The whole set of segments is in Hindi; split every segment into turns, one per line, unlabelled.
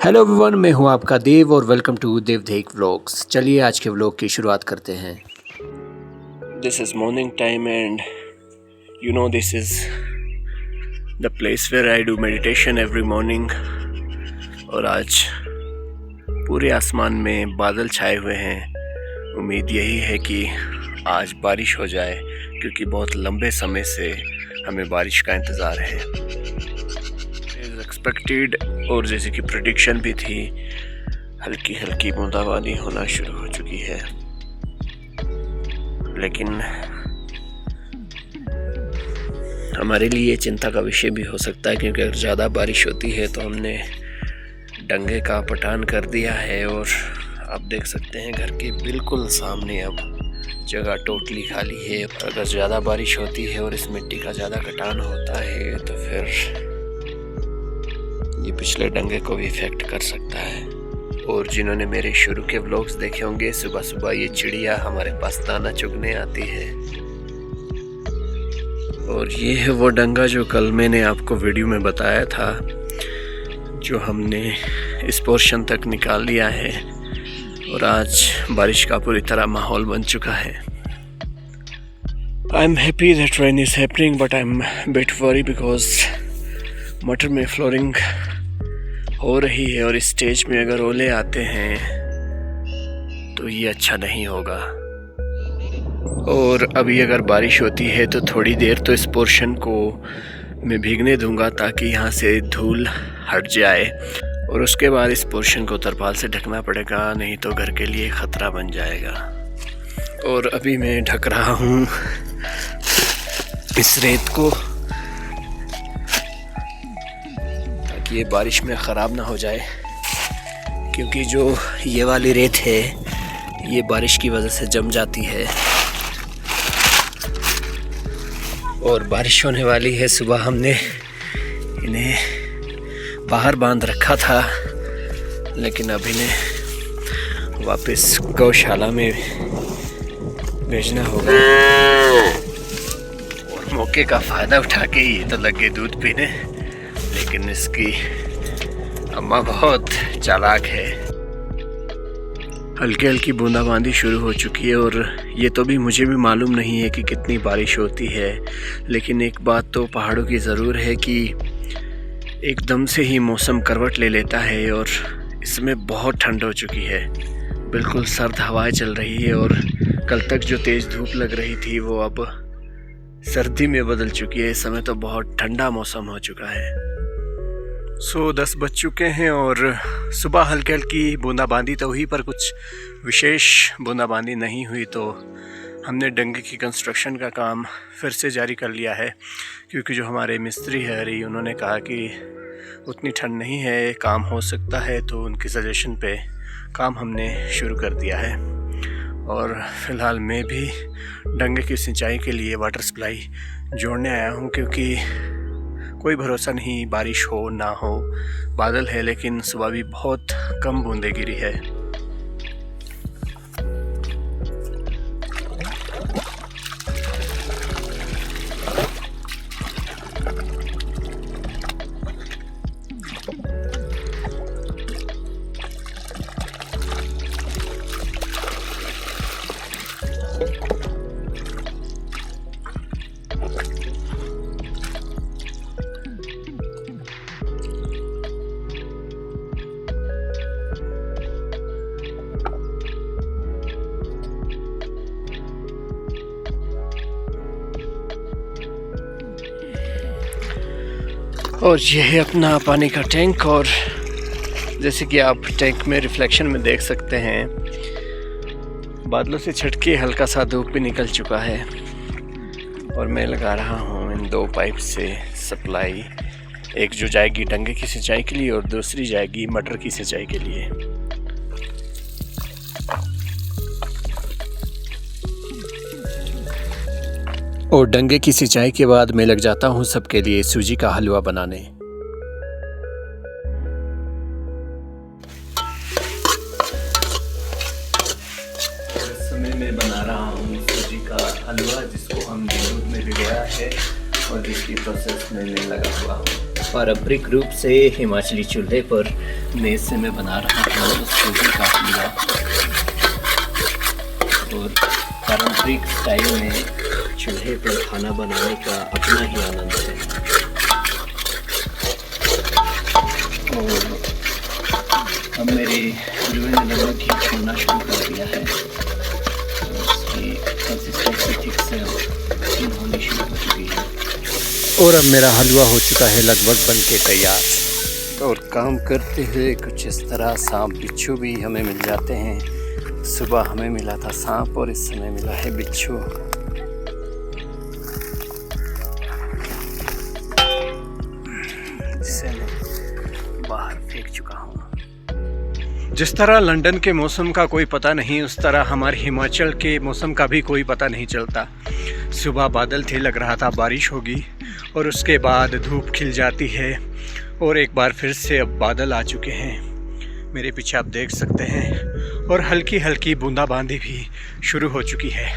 हेलो एवरीवन, मैं हूं आपका देव और वेलकम टू देव देख व्लॉग्स। चलिए आज के व्लॉग की शुरुआत करते हैं। This is morning time and you know this is the place where I do meditation every morning. और आज पूरे आसमान में बादल छाए हुए हैं। उम्मीद यही है कि आज बारिश हो जाए क्योंकि बहुत लंबे समय से हमें बारिश का इंतज़ार है। एक्सपेक्टेड और जैसे कि प्रेडिक्शन भी थी, हल्की हल्की बूंदाबांदी होना शुरू हो चुकी है। लेकिन हमारे लिए चिंता का विषय भी हो सकता है क्योंकि अगर ज़्यादा बारिश होती है तो हमने डंगे का पटान कर दिया है और आप देख सकते हैं घर के बिल्कुल सामने अब जगह टोटली खाली है। अगर ज़्यादा बारिश होती है और इस मिट्टी का ज़्यादा कटान होता है तो फिर ये पिछले डंगे को भी इफेक्ट कर सकता है। और जिन्होंने मेरे शुरू के व्लॉग्स देखे होंगे, सुबह सुबह ये चिड़िया हमारे पास दाना चुगने आती है। और ये है वो डंगा जो कल मैंने आपको वीडियो में बताया था, जो हमने इस पोर्शन तक निकाल लिया है और आज बारिश का पूरी तरह माहौल बन चुका है। I am happy that rain is happening but I am bit worry because मटर में फ्लोरिंग हो रही है और इस स्टेज में अगर ओले आते हैं तो ये अच्छा नहीं होगा। और अभी अगर बारिश होती है तो थोड़ी देर तो इस पोर्शन को मैं भीगने दूंगा ताकि यहाँ से धूल हट जाए और उसके बाद इस पोर्शन को तरपाल से ढकना पड़ेगा, नहीं तो घर के लिए ख़तरा बन जाएगा। और अभी मैं ढक रहा हूँ इस रेत को ताकि ये बारिश में ख़राब ना हो जाए, क्योंकि जो ये वाली रेत है ये बारिश की वजह से जम जाती है और बारिश होने वाली है। सुबह हमने इन्हें बाहर बांध रखा था लेकिन अब इन्हें वापस गौशाला में भेजना होगा। और मौके का फ़ायदा उठा के ये तो लगे दूध पीने, लेकिन इसकी अम्मा बहुत चालाक है। हल्की हल्की बूंदाबांदी शुरू हो चुकी है और ये तो भी मुझे भी मालूम नहीं है कि कितनी बारिश होती है, लेकिन एक बात तो पहाड़ों की ज़रूर है कि एकदम से ही मौसम करवट ले लेता है और इसमें बहुत ठंड हो चुकी है। बिल्कुल सर्द हवाएं चल रही है और कल तक जो तेज़ धूप लग रही थी वो अब सर्दी में बदल चुकी है। इस समय तो बहुत ठंडा मौसम हो चुका है। 10 बज चुके हैं और सुबह हल्की हल्की बूंदाबांदी तो हुई पर कुछ विशेष बूंदाबांदी नहीं हुई, तो हमने डंगे की कंस्ट्रक्शन का काम फिर से जारी कर लिया है क्योंकि जो हमारे मिस्त्री है हरी, उन्होंने कहा कि उतनी ठंड नहीं है, काम हो सकता है, तो उनकी सजेशन पे काम हमने शुरू कर दिया है। और फ़िलहाल मैं भी डंगे की सिंचाई के लिए वाटर सप्लाई जोड़ने आया हूँ क्योंकि कोई भरोसा नहीं, बारिश हो ना हो। बादल है लेकिन सुबह भी बहुत कम बूंदें गिरी है। और यह है अपना पानी का टैंक, और जैसे कि आप टैंक में रिफ्लेक्शन में देख सकते हैं, बादलों से छटके हल्का सा धूप भी निकल चुका है। और मैं लगा रहा हूँ इन 2 पाइप से सप्लाई, एक जो जाएगी डंगे की सिंचाई के लिए और दूसरी जाएगी मटर की सिंचाई के लिए। और डंगे की सिंचाई के बाद मैं लग जाता हूँ सबके लिए सूजी का हलवा बनाने। इस समय मैं बना रहा हूँ सूजी का हलवा, जिसको हमने दूध में भिगोया है और जिसकी प्रोसेस में मैं लगा हुआ हूँ। पारंपरिक रूप से हिमाचली चूल्हे पर मेज़ से मैं बना रहा हूँ उस चूल्हे का हलवा। और पारंपरिक स्टाइल में चूल्हे पर खाना बनाने का अपना ही आनंद है। और अब मेरे हलवे ने लगभग घी छोड़ना शुरू कर दिया है। उसकी कंसिस्टेंसी ठीक से होनी शुरू हो चुकी है और अब मेरा हलवा हो चुका है लगभग बन के तैयार। और काम करते हुए कुछ इस तरह सांप बिच्छू भी हमें मिल जाते हैं। सुबह हमें मिला था सांप और इस समय मिला है बिच्छू। जिसे मैं बाहर फेंक चुका हूँ। जिस तरह लंदन के मौसम का कोई पता नहीं, उस तरह हमारे हिमाचल के मौसम का भी कोई पता नहीं चलता। सुबह बादल थे, लग रहा था बारिश होगी और उसके बाद धूप खिल जाती है और एक बार फिर से अब बादल आ चुके हैं। मेरे पीछे आप देख सकते हैं और हल्की हल्की बूंदाबांदी भी शुरू हो चुकी है।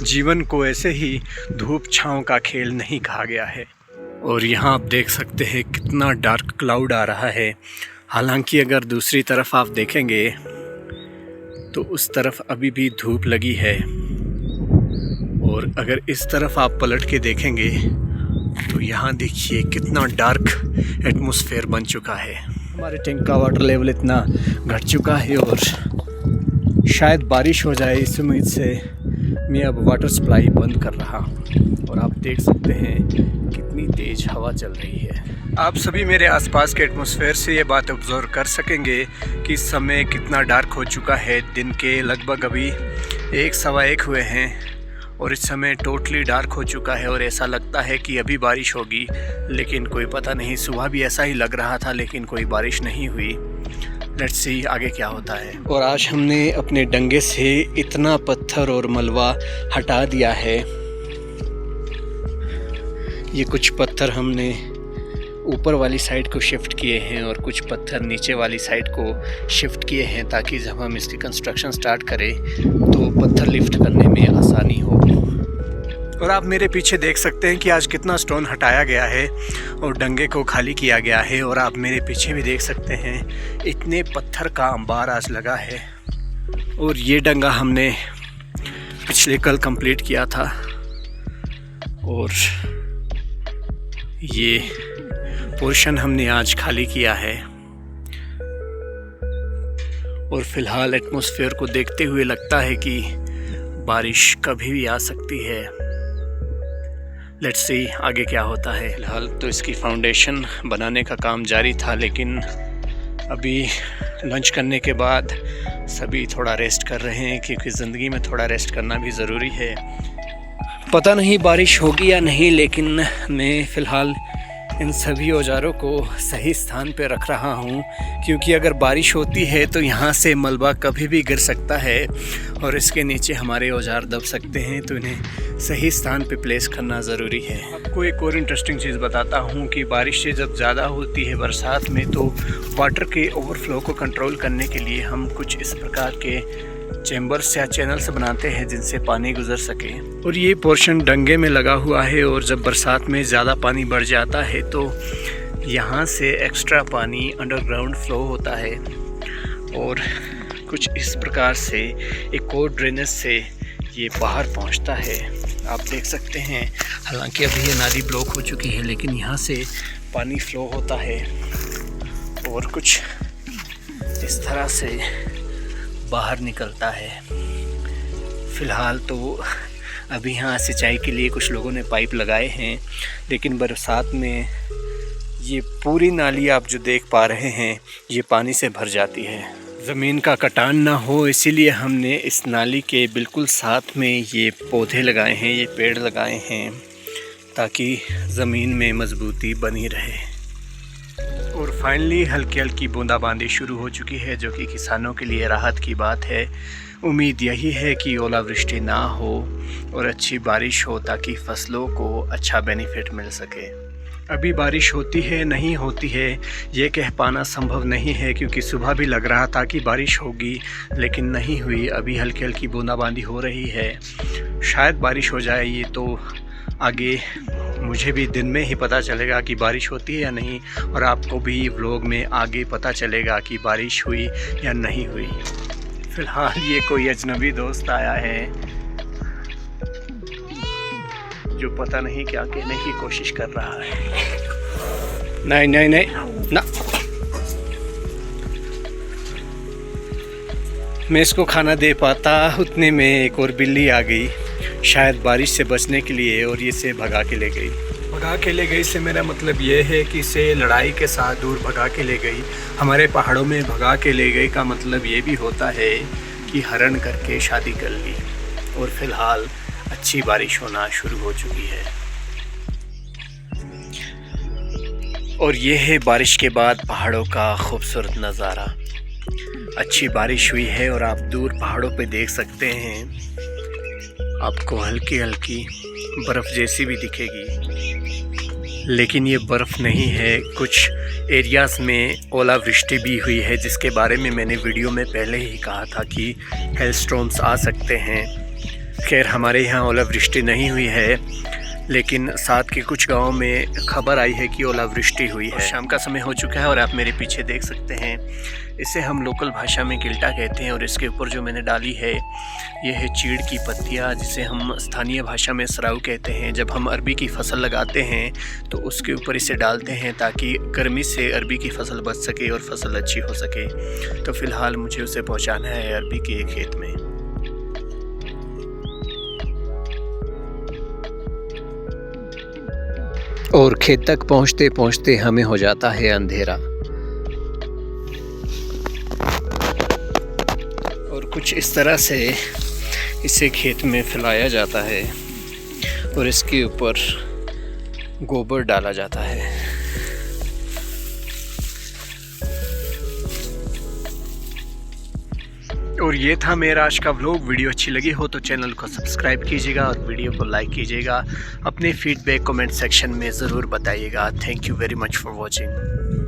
जीवन को ऐसे ही धूप छाँव का खेल नहीं कहा गया है। और यहाँ आप देख सकते हैं कितना डार्क क्लाउड आ रहा है। हालांकि अगर दूसरी तरफ आप देखेंगे तो उस तरफ अभी भी धूप लगी है। और अगर इस तरफ आप पलट के देखेंगे तो यहाँ देखिए कितना डार्क एटमॉस्फेयर बन चुका है। हमारे टैंक का वाटर लेवल इतना घट चुका है और शायद बारिश हो जाए, इस उम्मीद से मैं अब वाटर सप्लाई बंद कर रहा हूँ। और आप देख सकते हैं कितनी तेज़ हवा चल रही है। आप सभी मेरे आसपास के एटमॉस्फेयर से ये बात ऑब्जर्व कर सकेंगे कि समय कितना डार्क हो चुका है। दिन के लगभग अभी 1-1:15 हुए हैं और इस समय टोटली डार्क हो चुका है और ऐसा लगता है कि अभी बारिश होगी, लेकिन कोई पता नहीं। सुबह भी ऐसा ही लग रहा था लेकिन कोई बारिश नहीं हुई। लेट्स सी आगे क्या होता है। और आज हमने अपने डंगे से इतना पत्थर और मलबा हटा दिया है। ये कुछ पत्थर हमने ऊपर वाली साइड को शिफ्ट किए हैं और कुछ पत्थर नीचे वाली साइड को शिफ्ट किए हैं ताकि जब हम इसकी कंस्ट्रक्शन स्टार्ट करें तो पत्थर लिफ्ट करने में आसानी हो। और आप मेरे पीछे देख सकते हैं कि आज कितना स्टोन हटाया गया है और डंगे को खाली किया गया है। और आप मेरे पीछे भी देख सकते हैं इतने पत्थर का अंबार आज लगा है। और ये डंगा हमने पिछले कल कंप्लीट किया था और ये पोर्शन हमने आज खाली किया है। और फिलहाल एटमॉस्फेयर को देखते हुए लगता है कि बारिश कभी भी आ सकती है। लेट्स सी आगे क्या होता है। फिलहाल तो इसकी फाउंडेशन बनाने का काम जारी था, लेकिन अभी लंच करने के बाद सभी थोड़ा रेस्ट कर रहे हैं क्योंकि ज़िंदगी में थोड़ा रेस्ट करना भी ज़रूरी है। पता नहीं बारिश होगी या नहीं, लेकिन मैं फ़िलहाल इन सभी औजारों को सही स्थान पर रख रहा हूँ क्योंकि अगर बारिश होती है तो यहाँ से मलबा कभी भी गिर सकता है और इसके नीचे हमारे औजार दब सकते हैं। तो इन्हें सही स्थान पे प्लेस करना ज़रूरी है। आपको एक और इंटरेस्टिंग चीज़ बताता हूँ कि बारिश से जब ज़्यादा होती है बरसात में तो वाटर के ओवरफ्लो को कंट्रोल करने के लिए हम कुछ इस प्रकार के चैम्बर्स या चैनल्स बनाते हैं जिनसे पानी गुजर सके। और ये पोर्शन डंगे में लगा हुआ है और जब बरसात में ज़्यादा पानी बढ़ जाता है तो यहाँ से एक्स्ट्रा पानी अंडरग्राउंड फ्लो होता है और कुछ इस प्रकार से एक और ड्रेनेज से ये बाहर पहुँचता है। आप देख सकते हैं हालांकि अभी ये नाली ब्लॉक हो चुकी है लेकिन यहाँ से पानी फ्लो होता है और कुछ इस तरह से बाहर निकलता है। फ़िलहाल तो अभी यहाँ सिंचाई के लिए कुछ लोगों ने पाइप लगाए हैं, लेकिन बरसात में ये पूरी नाली आप जो देख पा रहे हैं ये पानी से भर जाती है। ज़मीन का कटान ना हो इसीलिए हमने इस नाली के बिल्कुल साथ में ये पौधे लगाए हैं, ये पेड़ लगाए हैं ताकि ज़मीन में मजबूती बनी रहे। और फाइनली हल्की हल्की बूंदाबांदी शुरू हो चुकी है जो कि किसानों के लिए राहत की बात है। उम्मीद यही है कि ओलावृष्टि ना हो और अच्छी बारिश हो ताकि फसलों को अच्छा बेनिफिट मिल सके। अभी बारिश होती है नहीं होती है ये कह पाना संभव नहीं है क्योंकि सुबह भी लग रहा था कि बारिश होगी लेकिन नहीं हुई। अभी हल्की हल्की बूंदाबांदी हो रही है, शायद बारिश हो जाए, ये तो आगे मुझे भी दिन में ही पता चलेगा कि बारिश होती है या नहीं, और आपको भी व्लॉग में आगे पता चलेगा कि बारिश हुई या नहीं हुई। फ़िलहाल ये कोई अजनबी दोस्त आया है जो पता नहीं क्या कहने की कोशिश कर रहा है। नहीं नहीं नहीं ना, मैं इसको खाना दे पाता, उतने में एक और बिल्ली आ गई, शायद बारिश से बचने के लिए, और ये इसे भगा के ले गई। भगा के ले गई से मेरा मतलब ये है कि इसे लड़ाई के साथ दूर भगा के ले गई। हमारे पहाड़ों में भगा के ले गई का मतलब ये भी होता है कि हरण करके शादी कर ली। और फ़िलहाल अच्छी बारिश होना शुरू हो चुकी है, और ये है बारिश के बाद पहाड़ों का खूबसूरत नज़ारा। अच्छी बारिश हुई है और आप दूर पहाड़ों पे देख सकते हैं, आपको हल्की हल्की बर्फ़ जैसी भी दिखेगी, लेकिन ये बर्फ़ नहीं है। कुछ एरियाज़ में ओलावृष्टि भी हुई है, जिसके बारे में मैंने वीडियो में पहले ही कहा था कि हेलस्टॉर्म्स आ सकते हैं। खैर हमारे यहाँ ओलावृष्टि नहीं हुई है, लेकिन साथ के कुछ गांवों में खबर आई है कि ओलावृष्टि हुई है। शाम का समय हो चुका है और आप मेरे पीछे देख सकते हैं, इसे हम लोकल भाषा में गिल्टा कहते हैं। और इसके ऊपर जो मैंने डाली है ये है चीड़ की पत्तियाँ, जिसे हम स्थानीय भाषा में सराऊ कहते हैं। जब हम अरबी की फसल लगाते हैं तो उसके ऊपर इसे डालते हैं ताकि गर्मी से अरबी की फसल बच सके और फसल अच्छी हो सके। तो फ़िलहाल मुझे उसे पहुँचाना है अरबी के एक खेत में। और खेत तक पहुंचते पहुंचते हमें हो जाता है अंधेरा, और कुछ इस तरह से इसे खेत में फैलाया जाता है और इसके ऊपर गोबर डाला जाता है। और ये था मेरा आज का व्लॉग। वीडियो अच्छी लगी हो तो चैनल को सब्सक्राइब कीजिएगा और वीडियो को लाइक कीजिएगा। अपने फीडबैक कमेंट सेक्शन में ज़रूर बताइएगा। Thank you very much for watching.